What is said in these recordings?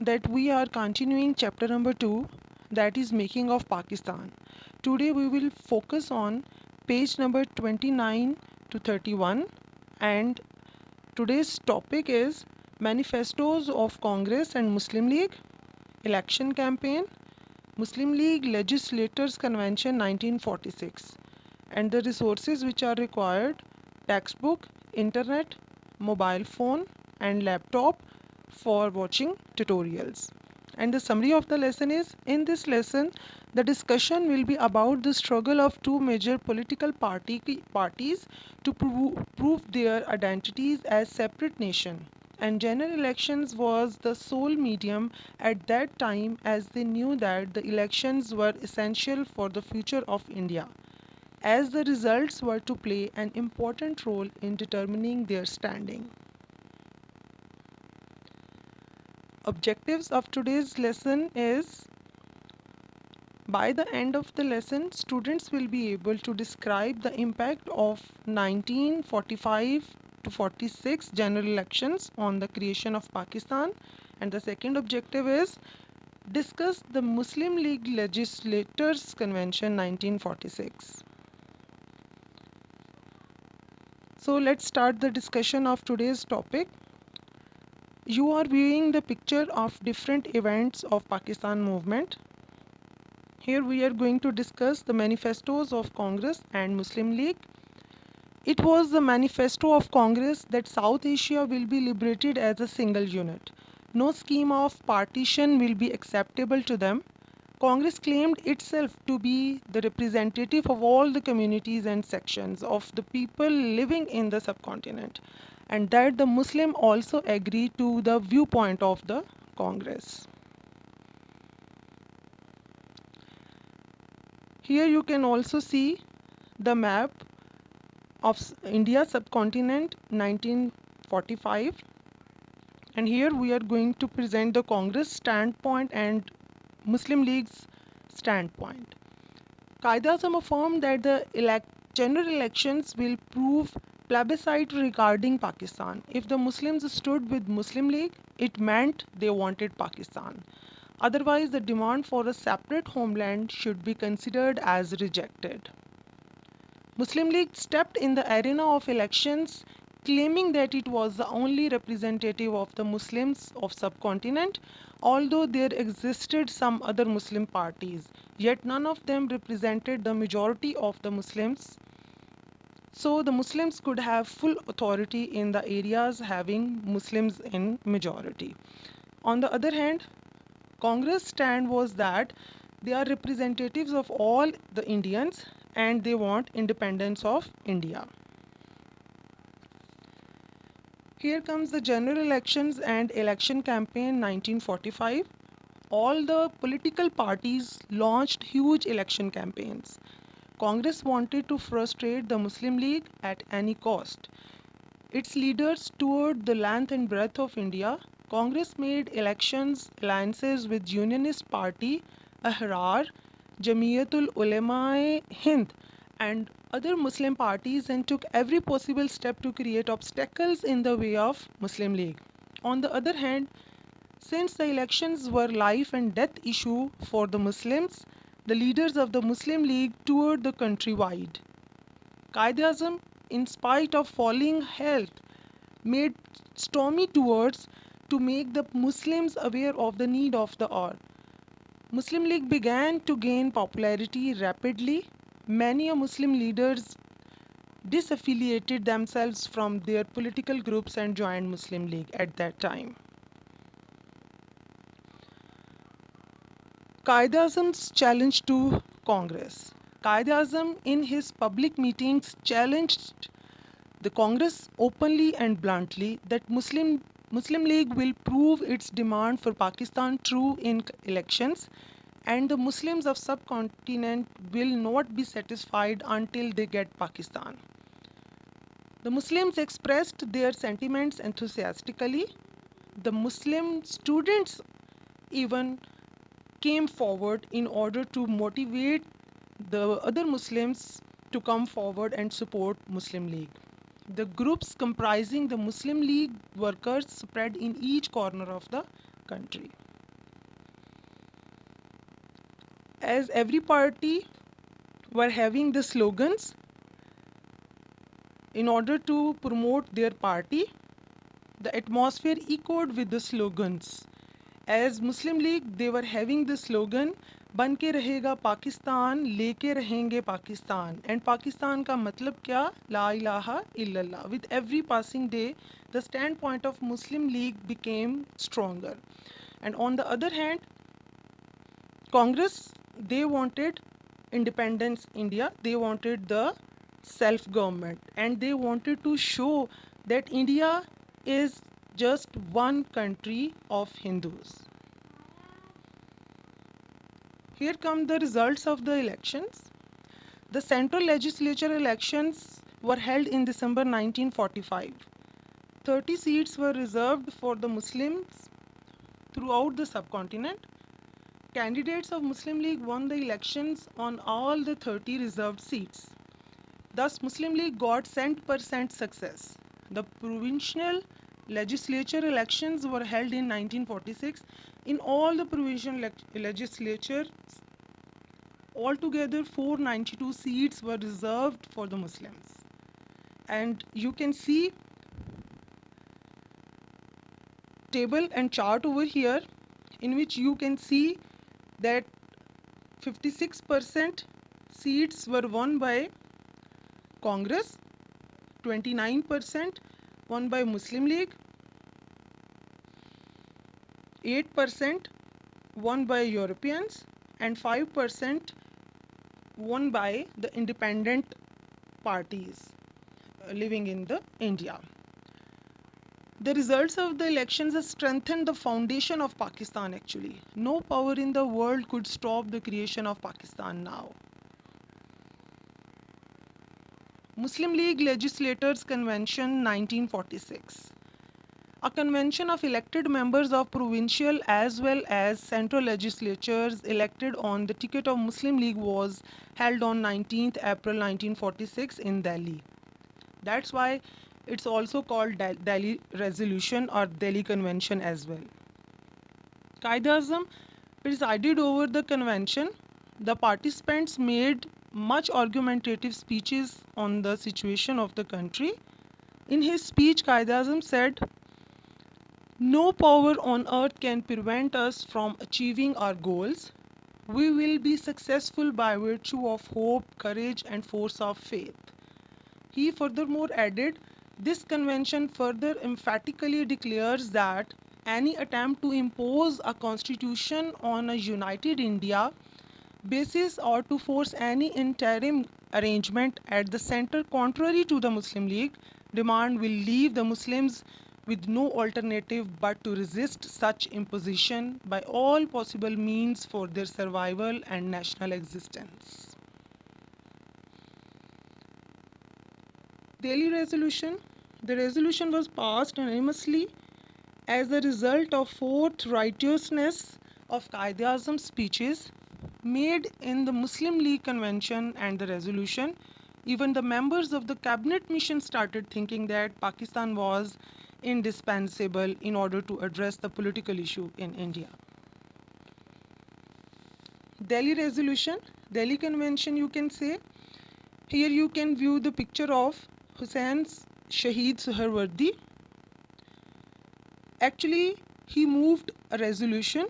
that we are continuing chapter number 2, that is making of Pakistan. Today we will focus on page number 29 to 31, and today's topic is Manifestos of Congress and Muslim League, Election Campaign, Muslim League Legislators Convention 1946, and the resources which are required: textbook, internet, mobile phone and laptop for watching tutorials. And the summary of the lesson is: in this lesson the discussion will be about the struggle of two major political parties to prove their identities as separate nation, and general elections was the sole medium at that time, as they knew that the elections were essential for the future of India, as the results were to play an important role in determining their standing. Objectives of today's lesson is: by the end of the lesson, students will be able to describe the impact of 1945 to 46 general elections on the creation of Pakistan. And the second objective is discuss the Muslim League Legislators Convention 1946. So let's start the discussion of today's topic. You are viewing the picture of different events of Pakistan movement. Here we are going to discuss the manifestos of Congress and Muslim League. It was the manifesto of Congress that South Asia will be liberated as a single unit. No scheme of partition will be acceptable to them. Congress claimed itself to be the representative of all the communities and sections of the people living in the subcontinent, and that the Muslim also agreed to the viewpoint of the Congress. Here you can also see the map of India subcontinent 1945, and here we are going to present the Congress standpoint and Muslim League's standpoint. Qaid-e-Azam affirmed that the general elections will prove plebiscite regarding Pakistan. If the Muslims stood with Muslim League, it meant they wanted Pakistan. Otherwise, the demand for a separate homeland should be considered as rejected. Muslim League stepped in the arena of elections, claiming that it was the only representative of the Muslims of subcontinent, although there existed some other Muslim parties, yet none of them represented the majority of the Muslims. So the Muslims could have full authority in the areas having Muslims in majority. On the other hand, Congress' stand was that they are representatives of all the Indians and they want independence of India. Here comes the general elections and election campaign 1945. All the political parties launched huge election campaigns. Congress wanted to frustrate the Muslim League at any cost. Its leaders toured the length and breadth of India. Congress made elections alliances with Unionist Party, Ahrar, Jamiatul Ulema-e-Hind and other Muslim parties, and took every possible step to create obstacles in the way of Muslim League. On the other hand, since the elections were life and death issue for the Muslims, the leaders of the Muslim League toured the country wide. Qaid-e-Azam, in spite of falling health, made stormy tours to make the Muslims aware of the need of the hour. Muslim League began to gain popularity rapidly. Many Muslim leaders disaffiliated themselves from their political groups and joined Muslim League at that time. Qaid-e-Azam's challenge to Congress. Qaid-e-Azam in his public meetings challenged the Congress openly and bluntly that Muslim League will prove its demand for Pakistan true in elections, and the Muslims of subcontinent will not be satisfied until they get Pakistan. The Muslims expressed their sentiments enthusiastically. The Muslim students even came forward in order to motivate the other Muslims to come forward and support Muslim League. The groups comprising the Muslim League workers spread in each corner of the country. as every party were having the slogans in order to promote their party. The atmosphere echoed with the slogans. As Muslim League, they were having the slogan, बन के रहेगा पाकिस्तान, लेके रहेंगे Pakistan. And Pakistan का मतलब क्या? La ilaha illallah. With every passing day, the standpoint of Muslim League became stronger. And on the other hand, Congress, they wanted independence India. They wanted the self-government. And they wanted to show that India is just one country of Hindus. Here come the results of the elections. The central legislature elections were held in December 1945. 30 seats were reserved for the Muslims throughout the subcontinent. Candidates of Muslim League won the elections on all the 30 reserved seats. Thus, Muslim League got 100% success. The provincial legislature elections were held in 1946. In all the provincial legislatures, altogether 492 seats were reserved for the Muslims. And you can see table and chart over here, in which you can see that 56% seats were won by Congress, 29% won by Muslim League, 8% won by Europeans, and 5% won by the independent parties living in the India. The results of the elections have strengthened the foundation of Pakistan actually. No power in the world could stop the creation of Pakistan now. Muslim League Legislators Convention 1946. A convention of elected members of provincial as well as central legislatures elected on the ticket of Muslim League was held on 19th April 1946 in Delhi. That's why it's also called Delhi Resolution or Delhi Convention as well. Quaid-e-Azam presided over the convention. The participants made much argumentative speeches on the situation of the country. In his speech, Quaid-e-Azam said, "No power on earth can prevent us from achieving our goals. We will be successful by virtue of hope, courage, and force of faith." He furthermore added, "This convention further emphatically declares that any attempt to impose a constitution on a united India basis or to force any interim arrangement at the center contrary to the Muslim League demand will leave the Muslims with no alternative but to resist such imposition by all possible means for their survival and national existence." Delhi Resolution. The resolution was passed unanimously as a result of forthrighteousness of Quaid-e-Azam's speeches made in the Muslim League Convention and the resolution. Even the members of the cabinet mission started thinking that Pakistan was indispensable in order to address the political issue in India. Delhi Resolution, Delhi Convention you can say. Here you can view the picture of Hussein's Shaheed Suharwardi. Actually, he moved a resolution.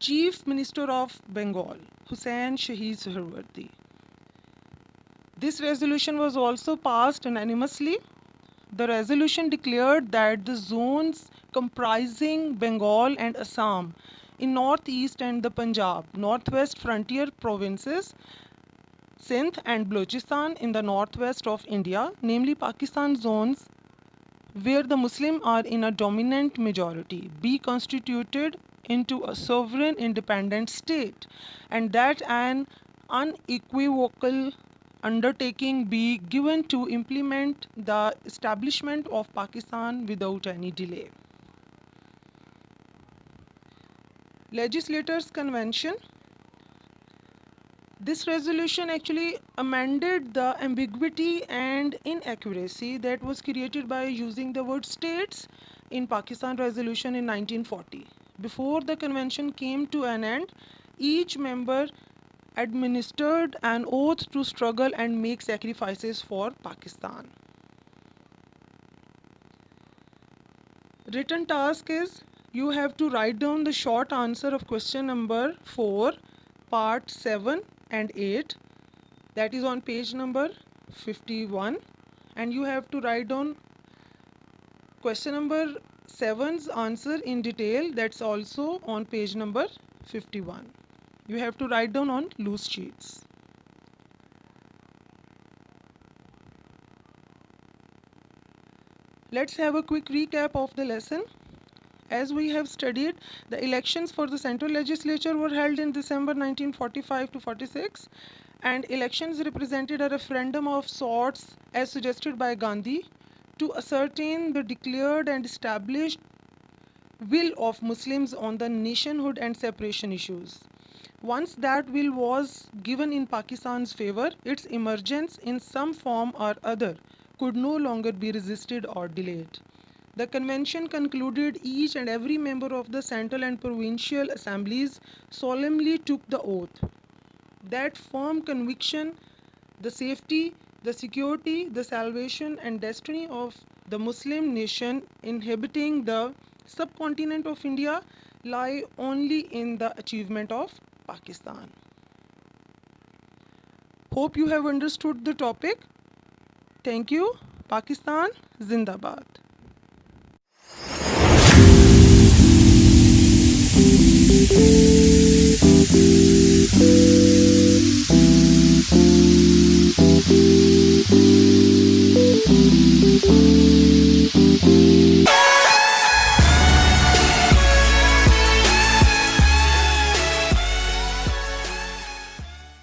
Chief Minister of Bengal, Hussein Shaheed Suharwardi. This resolution was also passed unanimously. The resolution declared that the zones comprising Bengal and Assam in northeast and the Punjab, northwest frontier provinces, Sindh and Balochistan in the northwest of India, namely Pakistan zones where the Muslims are in a dominant majority, be constituted into a sovereign independent state, and that an unequivocal undertaking be given to implement the establishment of Pakistan without any delay. Legislators Convention. This resolution actually amended the ambiguity and inaccuracy that was created by using the word states in Pakistan resolution in 1940. Before the convention came to an end, each member administered an oath to struggle and make sacrifices for Pakistan. Written task is you have to write down the short answer of question number 4, part 7 and 8, that is on page number 51, and you have to write down question number 7's answer in detail, that's also on page number 51. You have to write down on loose sheets. Let's have a quick recap of the lesson. As we have studied, the elections for the central legislature were held in December 1945 to 46, and elections represented a referendum of sorts as suggested by Gandhi to ascertain the declared and established will of Muslims on the nationhood and separation issues. Once that will was given in Pakistan's favor, its emergence in some form or other could no longer be resisted or delayed. The convention concluded each and every member of the central and provincial assemblies solemnly took the oath. That firm conviction, the safety, the security, the salvation and destiny of the Muslim nation inhabiting the subcontinent of India lie only in the achievement of Pakistan. Hope you have understood the topic. Thank you. Pakistan Zindabad.